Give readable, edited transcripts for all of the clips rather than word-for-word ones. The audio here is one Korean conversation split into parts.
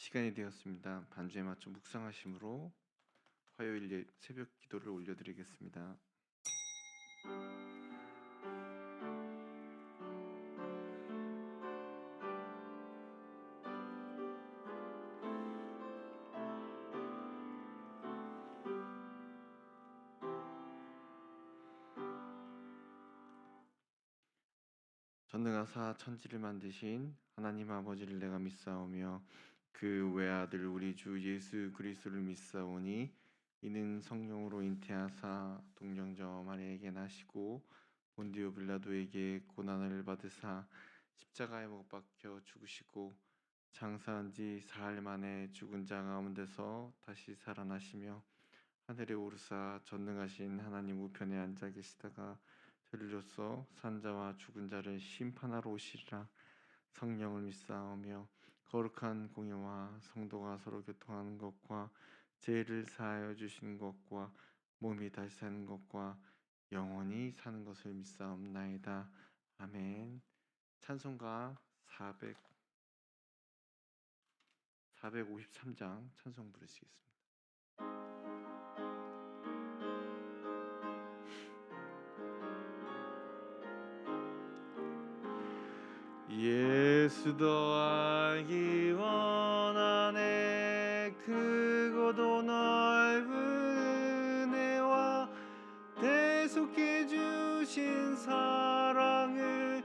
시간이 되었습니다. 반주에 맞춰 묵상하심으로 화요일 새벽 기도를 올려드리겠습니다. 전능하사 천지를 만드신 하나님 아버지를 내가 믿사오며 그 외아들 우리 주 예수 그리스도를 믿사오니 이는 성령으로 잉태하사 동정저 마리아에게 나시고 본디오 빌라도에게 고난을 받으사 십자가에 못 박혀 죽으시고 장사한 지 사흘 만에 죽은 자 가운데서 다시 살아나시며 하늘에 오르사 전능하신 하나님 우편에 앉아 계시다가 저리로서 산자와 죽은 자를 심판하러 오시리라. 성령을 믿사오며 거룩한 공예와 성도가 서로 교통하는 것과 죄를 사하여 주시는 것과 몸이 다시 사는 것과 영원히 사는 것을 믿사옵나이다. 아멘. 찬송가 453장 찬송 부르시겠습니다. 예수도 알기 원하네. 크고도 넓은 은혜와 대속해 주신 사랑을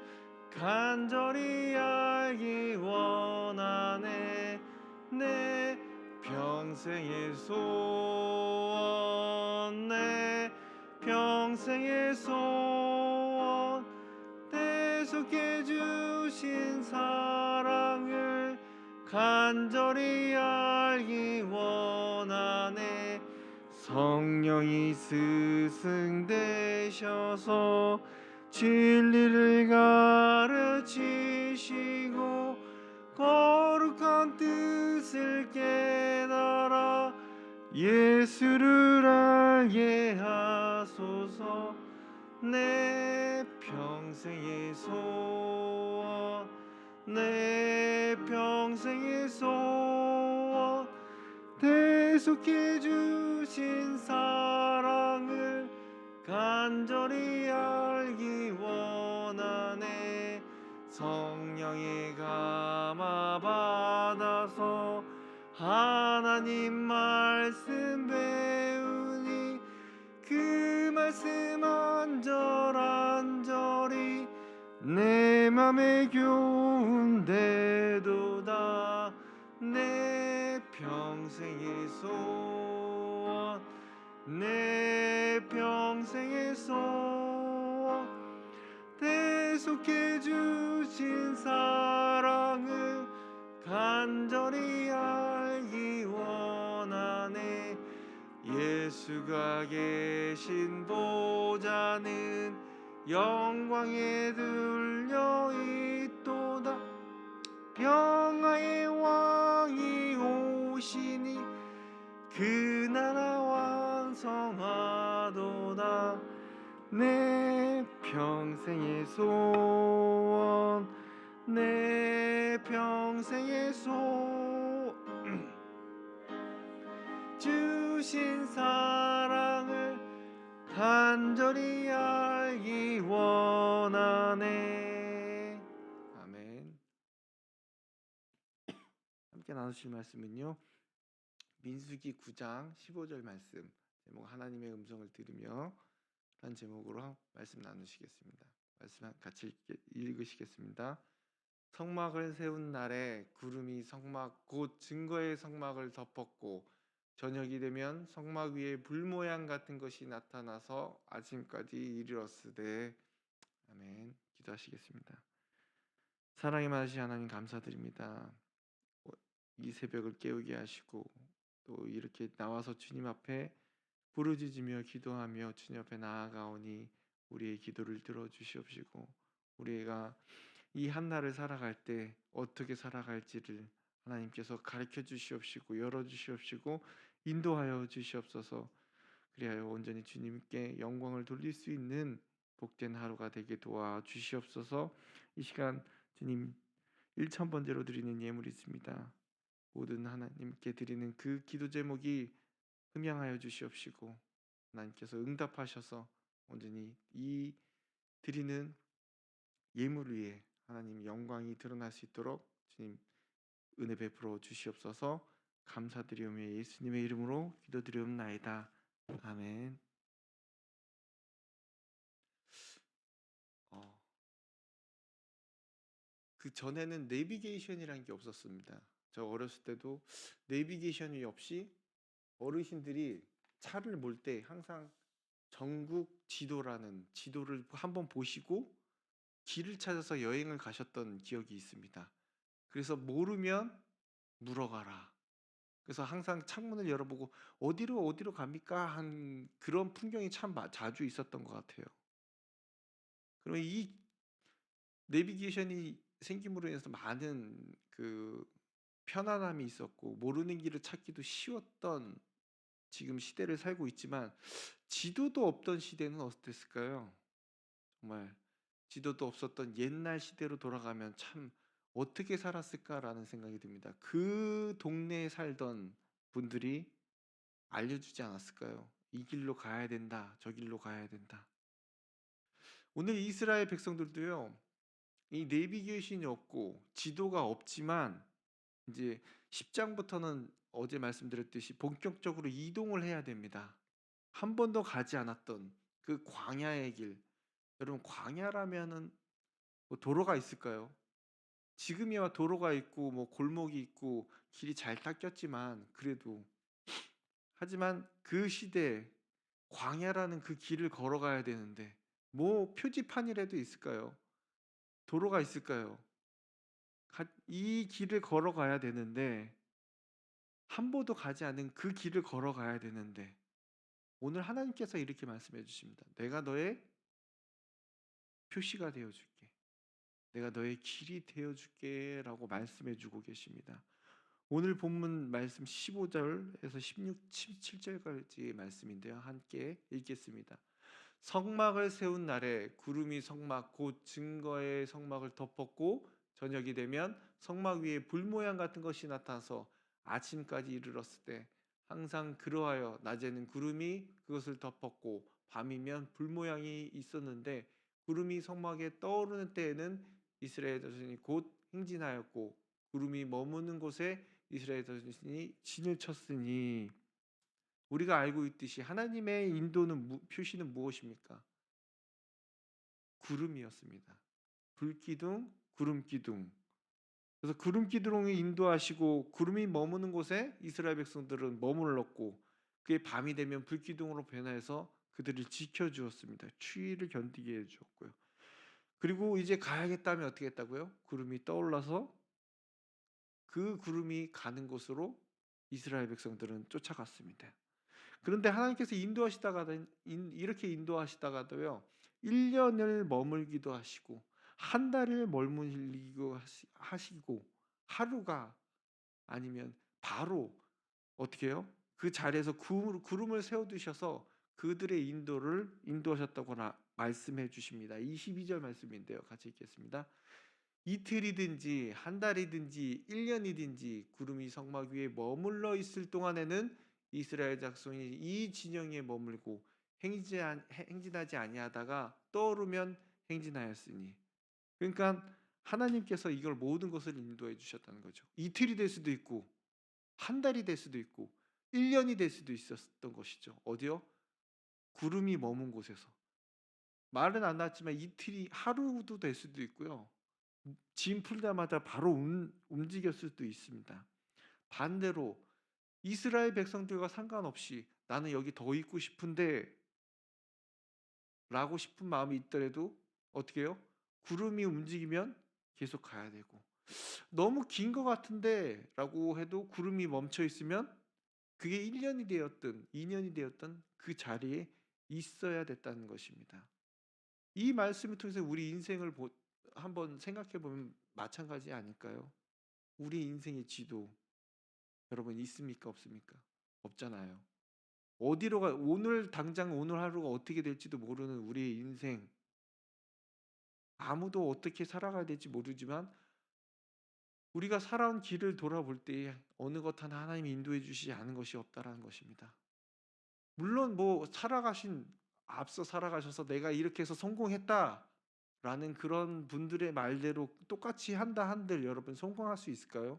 간절히 알기 원하네. 내 평생의 소원, 내 평생의 소원, 대속해 주신 사랑을 간절히 알기 원하네. 성령이 스승되셔서 진리를 가르치시고 거룩한 뜻을 깨달아 예수를 알게 하소서. 내 평생의 소원, 내 평생의 소원, 대속해 주신 사랑을 간절히 알기 원하네. 성령의 감화 받아서 하나님 말씀 배우니 그 말씀 안절안절이 내 맘에 교훈되도다. 내 평생의 소원, 내 평생의 소원, 대속해 주신 사랑을 간절히 알기 원하네. 예수가 계신 보좌는 영광에 들려 있도다. 평화의 왕이 오시니 그 나라 완성하도다. 내 평생의 소원, 내 평생의 소원, 주신 사랑을 간절히 알기 원하네. 아멘. 함께 나누실 말씀은요, 민수기 9장 15절 말씀, 제목 하나님의 음성을 들으며 라는 제목으로 말씀 나누시겠습니다. 말씀 같이 읽으시겠습니다. 성막을 세운 날에 구름이 성막 곧 증거의 성막을 덮었고 저녁이 되면 성막 위에 불 모양 같은 것이 나타나서 아침까지 이르렀으되. 아멘. 기도하시겠습니다. 사랑이 많으신 하나님 감사드립니다. 이 새벽을 깨우게 하시고 또 이렇게 나와서 주님 앞에 부르짖으며 기도하며 주님 앞에 나아가오니 우리의 기도를 들어주시옵시고 우리가 이 한날을 살아갈 때 어떻게 살아갈지를 하나님께서 가르쳐 주시옵시고 열어주시옵시고 인도하여 주시옵소서. 그리하여 온전히 주님께 영광을 돌릴 수 있는 복된 하루가 되게 도와주시옵소서. 이 시간 주님 1000번째로 드리는 예물이 있습니다. 모든 하나님께 드리는 그 기도 제목이 흠양하여 주시옵시고 하나님께서 응답하셔서 온전히 이 드리는 예물 위에 하나님 영광이 드러날 수 있도록 주님 은혜 베풀어 주시옵소서. 감사드리오며 예수님의 이름으로 기도드리옵나이다. 아멘. 그 전에는 내비게이션이라는 게 없었습니다. 저 어렸을 때도 내비게이션이 없이 어르신들이 차를 몰 때 항상 전국 지도라는 지도를 한번 보시고 길을 찾아서 여행을 가셨던 기억이 있습니다. 그래서 모르면 물어가라. 그래서 항상 창문을 열어보고 어디로 갑니까? 한 그런 풍경이 참 자주 있었던 것 같아요. 그럼 이 내비게이션이 생김으로 인해서 많은 그 편안함이 있었고 모르는 길을 찾기도 쉬웠던 지금 시대를 살고 있지만 지도도 없던 시대는 어땠을까요? 정말 지도도 없었던 옛날 시대로 돌아가면 참 어떻게 살았을까라는 생각이 듭니다. 그 동네에 살던 분들이 알려주지 않았을까요? 이 길로 가야 된다, 저 길로 가야 된다. 오늘 이스라엘 백성들도요, 이 내비게이션이 없고 지도가 없지만 이제 10장부터는 어제 말씀드렸듯이 본격적으로 이동을 해야 됩니다. 한 번도 가지 않았던 그 광야의 길. 여러분 광야라면은 뭐 도로가 있을까요? 지금이야 도로가 있고 뭐 골목이 있고 길이 잘 닦였지만 그래도 하지만 그 시대에 광야라는 그 길을 걸어가야 되는데 뭐 표지판이라도 있을까요? 도로가 있을까요? 이 길을 걸어가야 되는데 한 번도 가지 않은 그 길을 걸어가야 되는데 오늘 하나님께서 이렇게 말씀해 주십니다. 내가 너의 표시가 되어 줄게. 내가 너의 길이 되어 줄게 라고 말씀해 주고 계십니다. 오늘 본문 말씀 15절에서 17절까지 말씀인데요. 함께 읽겠습니다. 성막을 세운 날에 구름이 성막 곧 증거의 성막을 덮었고 저녁이 되면 성막 위에 불 모양 같은 것이 나타나서 아침까지 이르렀을 때 항상 그러하여 낮에는 구름이 그것을 덮었고 밤이면 불 모양이 있었는데 구름이 성막에 떠오르는 때에는 이스라엘 자손이 곧 행진하였고 구름이 머무는 곳에 이스라엘 자손이 진을 쳤으니 우리가 알고 있듯이 하나님의 인도는 표시는 무엇입니까? 구름이었습니다. 불기둥, 구름기둥. 그래서 구름기둥이 인도하시고 구름이 머무는 곳에 이스라엘 백성들은 머물렀고 그게 밤이 되면 불기둥으로 변해서 그들을 지켜주었습니다. 추위를 견디게 해주었고요. 그리고 이제 가야겠다면 어떻게 했다고요? 구름이 떠올라서 그 구름이 가는 곳으로 이스라엘 백성들은 쫓아갔습니다. 그런데 하나님께서 이렇게 인도하시다가도요. 1년을 머물기도 하시고 한 달을 머물기도 하시고 하루가 아니면 바로 어떻게 해요? 그 자리에서 구름을 세워 두셔서 그들의 인도를 인도하셨다고 말씀해 주십니다. 22절 말씀인데요. 같이 읽겠습니다. 이틀이든지 한 달이든지 1년이든지 구름이 성막 위에 머물러 있을 동안에는 이스라엘 자손이 이 진영에 머물고 행진하지 아니하다가 떠오르면 행진하였으니 그러니까 하나님께서 이걸 모든 것을 인도해 주셨다는 거죠. 이틀이 될 수도 있고 한 달이 될 수도 있고 1년이 될 수도 있었던 것이죠. 어디요? 구름이 머문 곳에서. 말은 안 나왔지만 이틀이 하루도 될 수도 있고요. 짐 풀자마자 바로 움직였을 수도 있습니다. 반대로 이스라엘 백성들과 상관없이 나는 여기 더 있고 싶은데 라고 싶은 마음이 있더라도 어떻게 해요? 구름이 움직이면 계속 가야 되고 너무 긴 것 같은데 라고 해도 구름이 멈춰 있으면 그게 1년이 되었든 2년이 되었든 그 자리에 있어야 됐다는 것입니다. 이 말씀을 통해서 우리 인생을 한번 생각해 보면 마찬가지 아닐까요? 우리 인생의 지도 여러분 있습니까? 없습니까? 없잖아요. 어디로 오늘 당장 오늘 하루가 어떻게 될지도 모르는 우리의 인생 아무도 어떻게 살아가야 될지 모르지만 우리가 살아온 길을 돌아볼 때에 어느 것 하나 하나님이 인도해 주시지 않은 것이 없다라는 것입니다. 물론 앞서 살아가셔서 내가 이렇게 해서 성공했다라는 그런 분들의 말대로 똑같이 한다 한들 여러분 성공할 수 있을까요?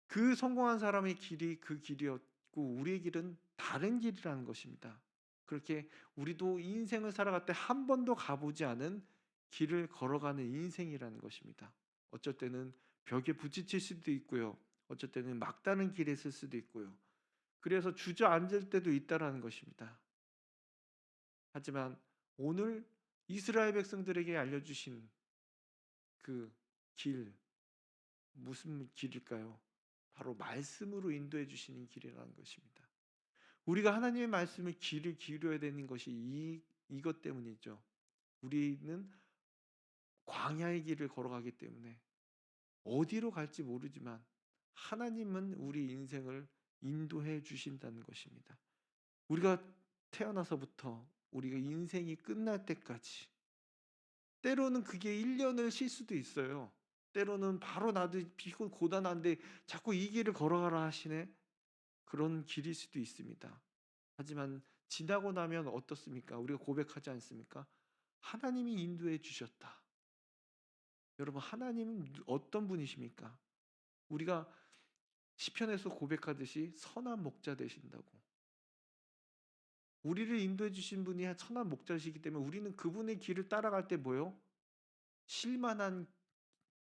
그 성공한 사람의 길이 그 길이었고 우리의 길은 다른 길이라는 것입니다. 그렇게 우리도 인생을 살아갈 때 한 번도 가보지 않은 길을 걸어가는 인생이라는 것입니다. 어쩔 때는 벽에 부딪힐 수도 있고요. 어쩔 때는 막다른 길에 있을 수도 있고요. 그래서 주저앉을 때도 있다라는 것입니다. 하지만 오늘 이스라엘 백성들에게 알려주신 그 길, 무슨 길일까요? 바로 말씀으로 인도해 주시는 길이라는 것입니다. 우리가 하나님의 말씀을 귀를 기울여야 되는 것이 이것 때문이죠. 우리는 광야의 길을 걸어가기 때문에 어디로 갈지 모르지만 하나님은 우리 인생을 인도해 주신다는 것입니다. 우리가 태어나서부터 우리가 인생이 끝날 때까지 때로는 그게 1년을 쉴 수도 있어요. 때로는 바로 나도 피곤 고단한데 자꾸 이 길을 걸어가라 하시네. 그런 길일 수도 있습니다. 하지만 지나고 나면 어떻습니까? 우리가 고백하지 않습니까? 하나님이 인도해 주셨다. 여러분 하나님은 어떤 분이십니까? 우리가 시편에서 고백하듯이 선한 목자 되신다고. 우리를 인도해 주신 분이 선한 목자시기 때문에 우리는 그분의 길을 따라갈 때 뭐요? 쉴만한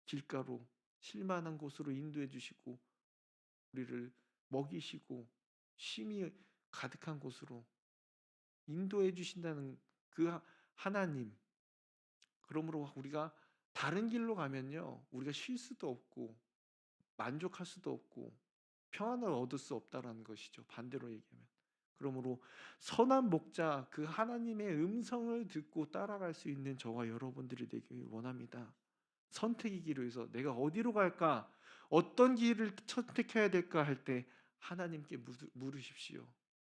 길가로 쉴만한 곳으로 인도해 주시고 우리를 먹이시고 쉼이 가득한 곳으로 인도해 주신다는 그 하나님. 그러므로 우리가 다른 길로 가면요. 우리가 쉴 수도 없고 만족할 수도 없고 평안을 얻을 수 없다라는 것이죠. 반대로 얘기하면. 그러므로 선한 목자 그 하나님의 음성을 듣고 따라갈 수 있는 저와 여러분들이 되길 원합니다. 선택이기로 해서 내가 어디로 갈까? 어떤 길을 선택해야 될까 할 때 하나님께 물으십시오.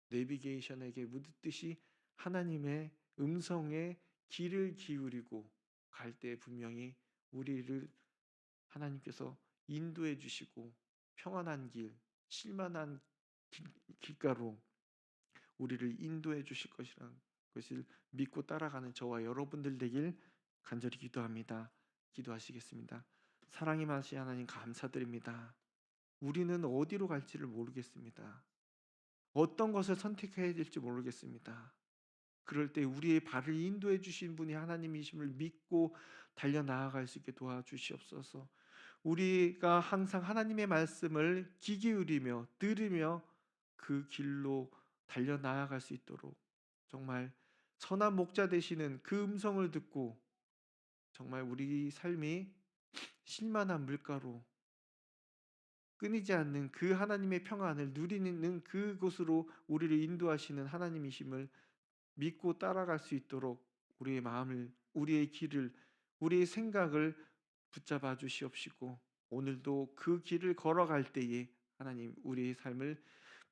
내비게이션에게 묻듯이 하나님의 음성에 귀를 기울이고 갈 때 분명히 우리를 하나님께서 인도해 주시고 평안한 길, 쉴만한 길가로 우리를 인도해 주실 것이라는 것을 믿고 따라가는 저와 여러분들 되길 간절히 기도합니다. 기도하시겠습니다. 사랑이 많으신 하나님 감사드립니다. 우리는 어디로 갈지를 모르겠습니다. 어떤 것을 선택해야 될지 모르겠습니다. 그럴 때 우리의 발을 인도해 주신 분이 하나님이심을 믿고 달려 나아갈 수 있게 도와주시옵소서. 우리가 항상 하나님의 말씀을 귀 기울이며 들으며 그 길로 달려 나아갈 수 있도록 정말 선한 목자 되시는 그 음성을 듣고 정말 우리 삶이 쉴만한 물가로 끊이지 않는 그 하나님의 평안을 누리는 그곳으로 우리를 인도하시는 하나님이심을 믿고 따라갈 수 있도록 우리의 마음을, 우리의 길을, 우리의 생각을 붙잡아 주시옵시고 오늘도 그 길을 걸어갈 때에 하나님 우리의 삶을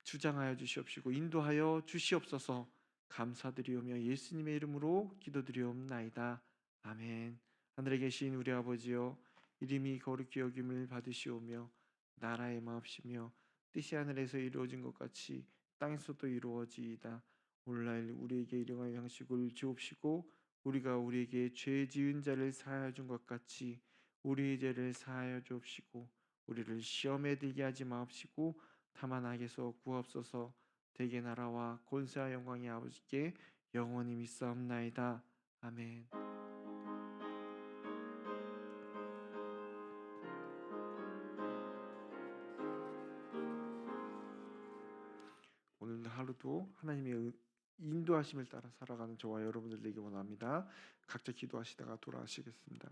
주장하여 주시옵시고 인도하여 주시옵소서. 감사드리오며 예수님의 이름으로 기도드리옵나이다. 아멘. 하늘에 계신 우리 아버지여 이름이 거룩히 여김을 받으시오며 나라의 마옵시며 뜻이 하늘에서 이루어진 것 같이 땅에서도 이루어지이다. 오늘날 우리에게 일용할 양식을 주옵시고 우리가 우리에게 죄 지은 자를 사하여 준 것 같이 우리의 죄를 사하여 주옵시고 우리를 시험에 들게 하지 마옵시고 다만 악에서 구하옵소서. 대개 나라와 권세와 영광이 아버지께 영원히 믿사옵나이다. 아멘. 오늘 하루도 하나님의 인도하심을 따라 살아가는 저와 여러분들 되기 원합니다. 각자 기도하시다가 돌아가시겠습니다.